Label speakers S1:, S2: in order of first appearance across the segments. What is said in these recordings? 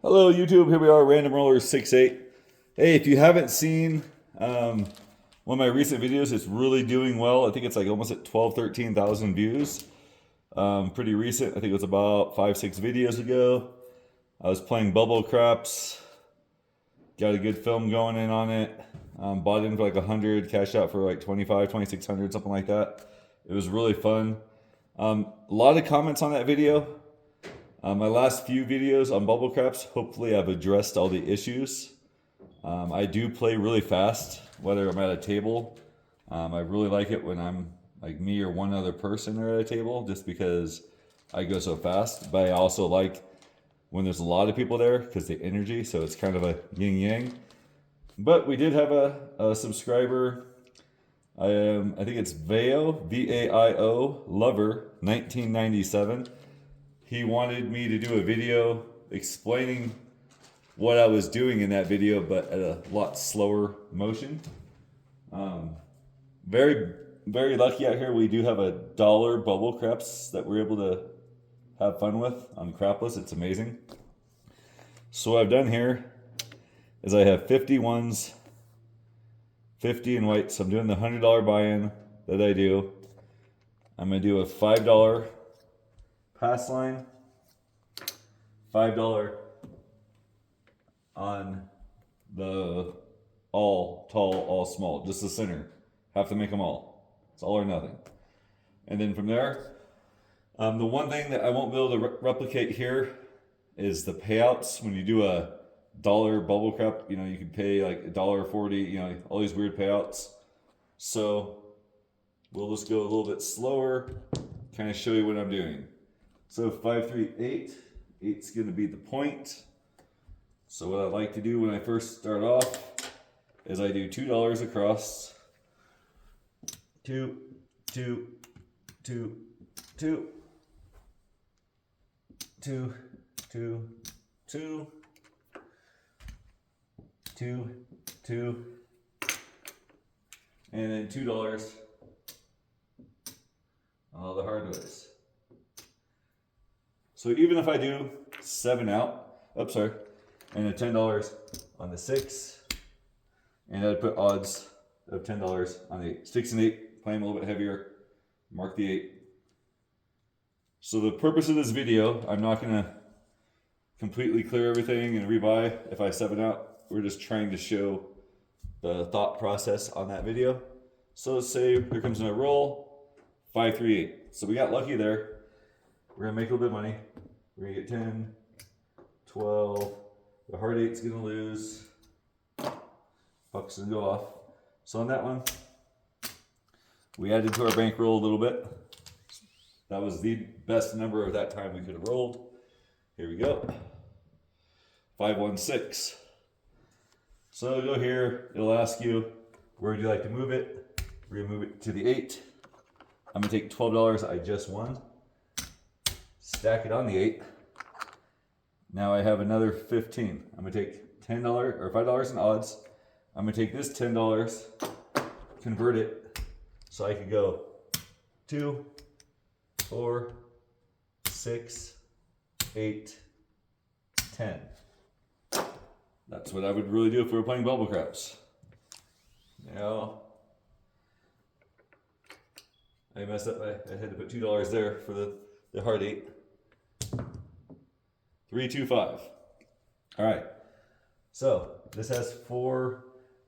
S1: Hello YouTube, here we are, Random Roller 68. Hey, if you haven't seen one of my recent videos, it's really doing well. I think it's like almost at 12, 13,000 views. Pretty recent, I think it was about 5, 6 videos ago. I was playing Bubble Craps, got a good film going in on it. Bought in for like 100, cashed out for like 25, 2,600, something like that. It was really fun. A lot of comments on that video. My last few videos on Bubble Craps, hopefully I've addressed all the issues. I do play really fast, whether I'm at a table. I really like it when I'm like me or one other person are at a table, just because I go so fast. But I also like when there's a lot of people there because the energy, so it's kind of a yin yang. But we did have a subscriber. I think it's Vaio, V-A-I-O, Lover, 1997. He wanted me to do a video explaining what I was doing in that video, but at a lot slower motion. Very, very lucky out here. We do have $1 Bubble Craps that we're able to have fun with on Crapless. It's amazing. So what I've done here is I have 50 ones, 50 in white. So I'm doing the $100 buy-in that I do. I'm going to do a $5 pass line, $5 on the all tall, all small, just the center. Have to make them all. It's all or nothing. And then from there, the one thing that I won't be able to replicate here is the payouts. When you do a dollar bubble crap, you can pay like $1.40, all these weird payouts. So we'll just go a little bit slower, kind of show you what I'm doing. So 5, 3, 8. 8's going to be the point. So what I like to do when I first start off is I do $2 across. 2, 2, 2, 2, 2, 2, 2, 2, 2, and then $2 on all the hard ways. So even if I do 7 out, and a $10 on the 6, and I'd put odds of $10 on the 8. 6 and 8, play them a little bit heavier, mark the 8. So the purpose of this video, I'm not going to completely clear everything and rebuy if I 7 out. We're just trying to show the thought process on that video. So let's say here comes in a roll, 5, 3, 8. So we got lucky there. We're going to make a little bit of money. We're going to get 10, 12. The hard 8's going to lose. Puck's going to go off. So on that one, we added to our bankroll a little bit. That was the best number of that time we could have rolled. Here we go. 5, 1, 6. So go here. It'll ask you, where would you like to move it? We're going to move it to the 8. I'm going to take $12 I just won. Stack it on the 8. Now I have another 15. I'm going to take $10 or $5 in odds. I'm going to take this $10, convert it, so I could go 2, 4, 6, 8, 10. That's what I would really do if we were playing Bubble Craps. Now, I messed up. I had to put $2 there for the hard 8. 3, 2, 5. All right. So this has 4.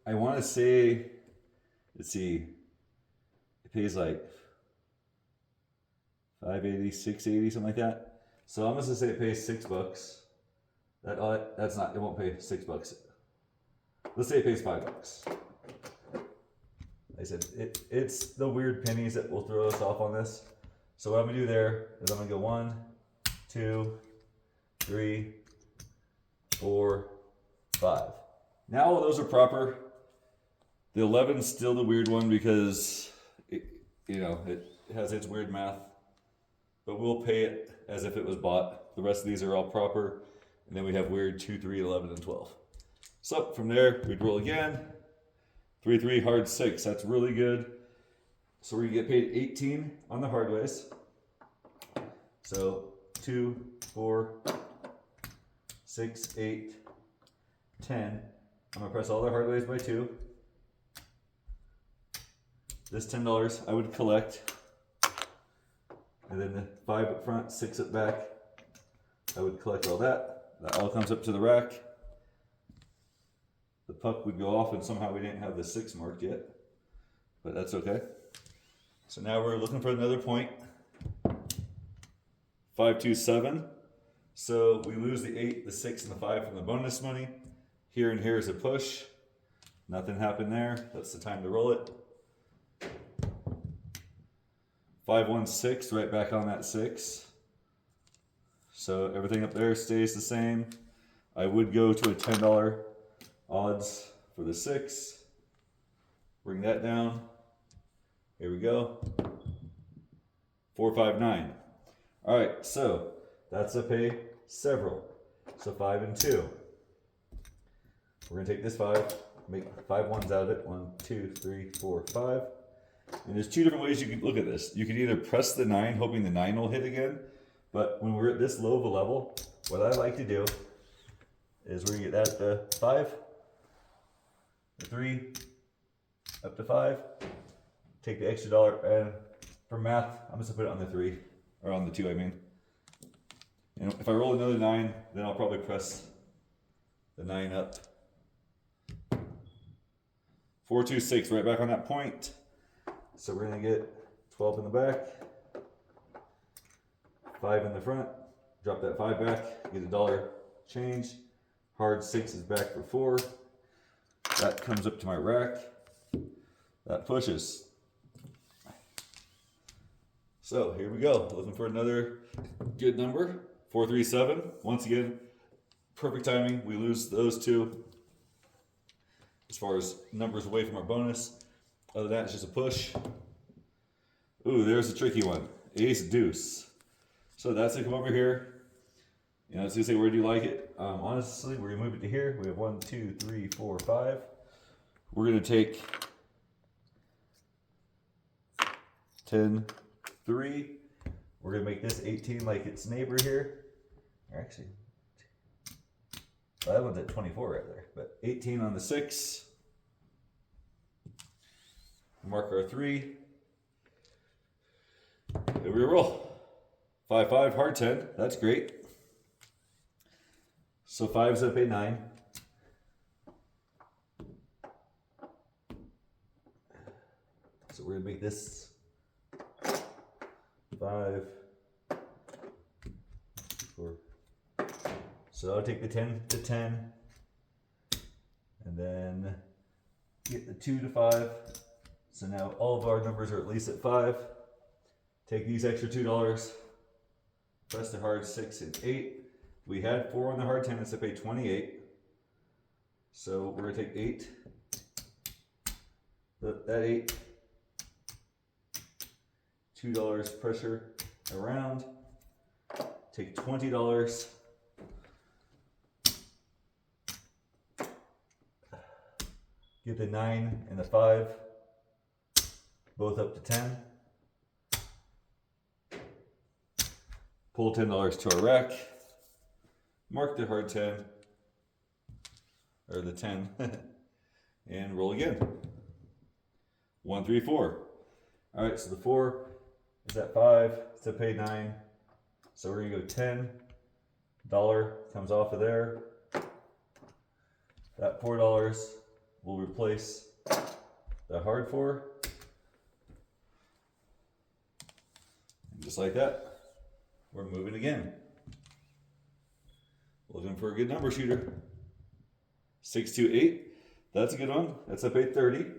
S1: I want to say, let's see, it pays like $5.80, $6.80, something like that. So I'm going to say it pays $6. That's not. It won't pay $6. Let's say it pays $5. I said it's the weird pennies that will throw us off on this. So what I'm gonna do there is I'm gonna go 1, 2, 3, 4, 5. Now all those are proper. The 11's still the weird one because it has its weird math. But we'll pay it as if it was bought. The rest of these are all proper. And then we have weird 2, 3, 11, and 12. So from there, we'd roll again. 3, 3, hard 6. That's really good. So we're gonna get paid 18 on the hard ways. So 2, 4, 6, 8, 10. I'm gonna press all the hard ways by 2. This $10 I would collect. And then the 5 up front, 6 up back. I would collect all that. That all comes up to the rack. The puck would go off and somehow we didn't have the 6 marked yet. But that's okay. So now we're looking for another point. 5, 2, 7. So we lose the 8, the 6, and the 5 from the bonus money. Here and here is a push. Nothing happened there. That's the time to roll it. 5, 1, 6, right back on that 6. So everything up there stays the same. I would go to a $10 odds for the 6. Bring that down. Here we go. 4, 5, 9. All right, so that's a pay several. So 5 and 2. We're gonna take this 5, make 5 ones out of it. 1, 2, 3, 4, 5. And there's 2 different ways you can look at this. You can either press the 9, hoping the 9 will hit again. But when we're at this low of a level, what I like to do is we're gonna get that to 5, the 3, up to 5. Take the extra $1, and for math, I'm just gonna put it on the 3, or on the 2, I mean. And if I roll another 9, then I'll probably press the 9 up. 4, 2, 6, right back on that point. So we're gonna get 12 in the back, 5 in the front, drop that 5 back, get $1 change. Hard 6 is back for 4. That comes up to my rack. That pushes. So here we go, looking for another good number. 4, 3, 7. Once again, perfect timing. We lose those 2 as far as numbers away from our bonus. Other than that, it's just a push. Ooh, there's a tricky one. Ace deuce. So that's to come over here. You know, it's gonna say, where do you like it? Honestly, we're gonna move it to here. We have 1, 2, 3, 4, 5. We're gonna take 10, 3. We're gonna make this 18 like its neighbor here. Actually, well, that one's at 24 right there, but 18 on the 6. Mark our 3. Here we roll. 5, 5, hard 10. That's great. So 5's up a 9. So we're gonna make this 5, 4. So I'll take the 10 to 10, and then get the 2 to 5. So now all of our numbers are at least at 5. Take these extra $2, press the hard 6 and 8. We had 4 on the hard 10, it's to pay 28. So we're gonna take 8, that 8, $2 pressure around, take $20. Get the 9 and the 5, both up to 10. Pull $10 to our rack. Mark the hard 10, or the 10, and roll again. 1, 3, 4. All right, so the 4 is at 5, it's to pay 9. So we're gonna go $10 comes off of there. That $4 will replace the hard 4. And just like that, we're moving again. Looking for a good number, shooter. 6, 2, 8. That's a good one. That's up 8, 30.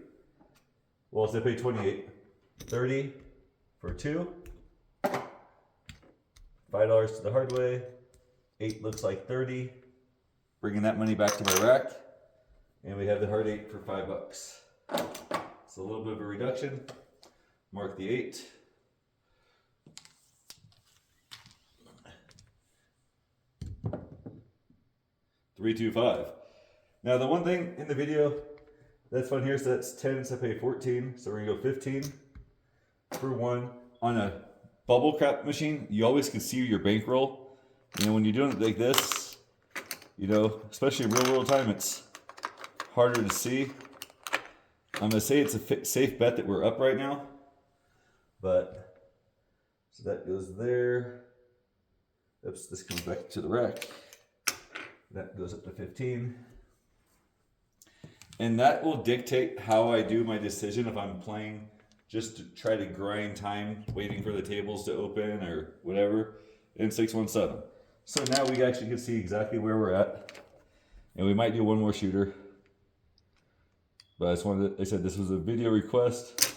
S1: Well, it's up 8, 28. 30 for 2. $5 to the hard way. 8 looks like 30. Bringing that money back to my rack. And we have the hard 8 for $5. It's a little bit of a reduction. Mark the 8. 3, 2, 5. Now the one thing in the video that's fun here is that's 10, so I pay 14. So we're gonna go 15 for 1. On a bubble cap machine, you always can see your bankroll. You know, when you're doing it like this, you know, especially in real world time, it's harder to see. I'm gonna say it's a safe bet that we're up right now, but so that goes there. Oops, this comes back to the rack. That goes up to 15. And that will dictate how I do my decision if I'm playing just to try to grind time, waiting for the tables to open or whatever in 617. So now we actually can see exactly where we're at. And we might do one more shooter. But I just wanted to, I said this was a video request.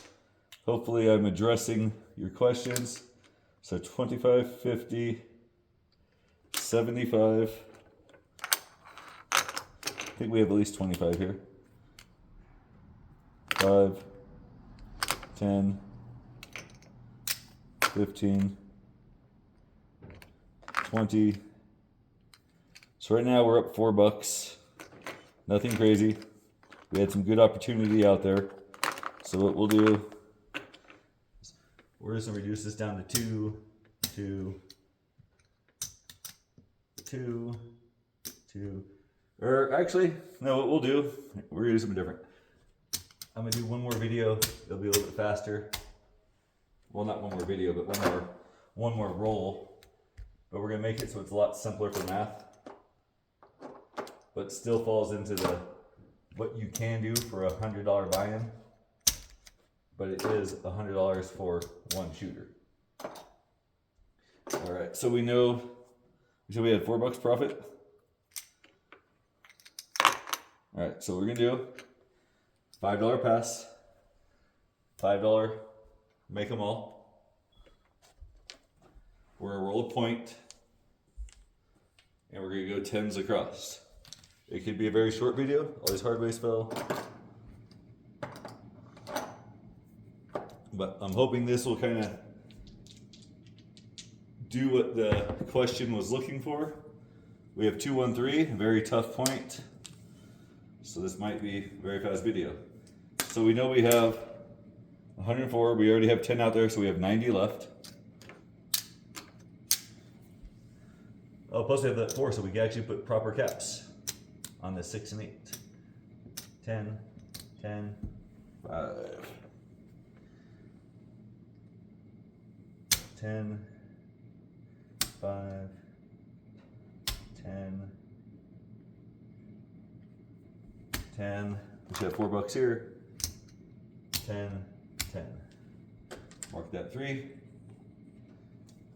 S1: Hopefully I'm addressing your questions. So 25, 50, 75. I think we have at least 25 here. 5, 10, 15, 20. So right now we're up $4. Nothing crazy. We had some good opportunity out there. So what we'll do, we're just gonna reduce this down to 2, 2, 2, 2. Or actually, no, what we'll do, we're gonna do something different. I'm gonna do one more video. It'll be a little bit faster. Well, not one more video, but one more roll. But we're gonna make it so it's a lot simpler for math, but still falls into the what you can do for $100 buy-in. But it is $100 for one shooter. All right, so we know. So we had $4 profit. All right, so we're gonna do $5 pass, $5 make them all. We're gonna roll a point, and we're gonna go 10s across. It could be a very short video. All these hard ways fell, but I'm hoping this will kind of do what the question was looking for. We have 213, a very tough point. So this might be a very fast video. So we know we have 104, we already have 10 out there, so we have 90 left. Oh, plus we have that 4, so we can actually put proper caps on the 6 and 8. 10, 10, 5. 10, 5, 10, 10. We should have $4 here. 10, 10. Mark that 3.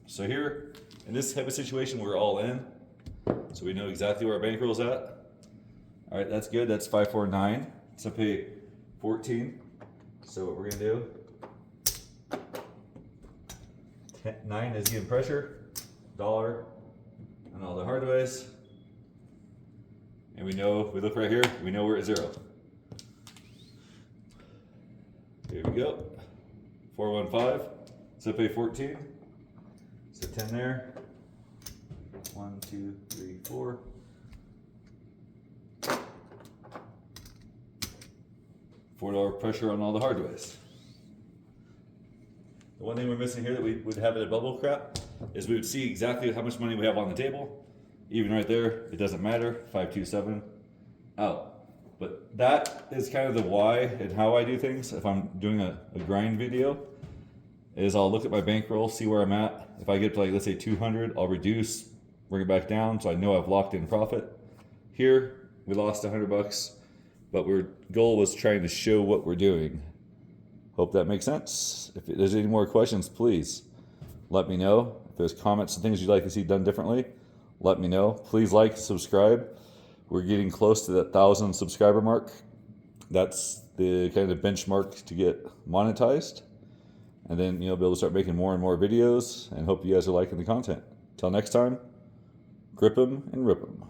S1: So here, in this type of situation, we're all in. So we know exactly where our bankroll's at. All right, that's good. That's 549. So pay 14. So what we're gonna do, 9 is giving pressure, $1, and all the hard ways. And we know, we look right here, we know we're at 0. Here we go. 415. So pay 14. So 10 there. 1, 2, 3, 4. $4 pressure on all the hard ways. The one thing we're missing here that we would have at a bubble crap is we would see exactly how much money we have on the table. Even right there, it doesn't matter. 527 out. But that is kind of the why and how I do things. If I'm doing a grind video, is I'll look at my bankroll, see where I'm at. If I get to, like, let's say 200, I'll reduce, bring it back down, so I know I've locked in profit. Here, we lost $100, but our goal was trying to show what we're doing. Hope that makes sense. If there's any more questions, please let me know. If there's comments and things you'd like to see done differently, let me know. Please like, subscribe. We're getting close to that 1,000 subscriber mark. That's the kind of benchmark to get monetized. And then, be able to start making more and more videos, and hope you guys are liking the content. Till next time, grip 'em and rip 'em.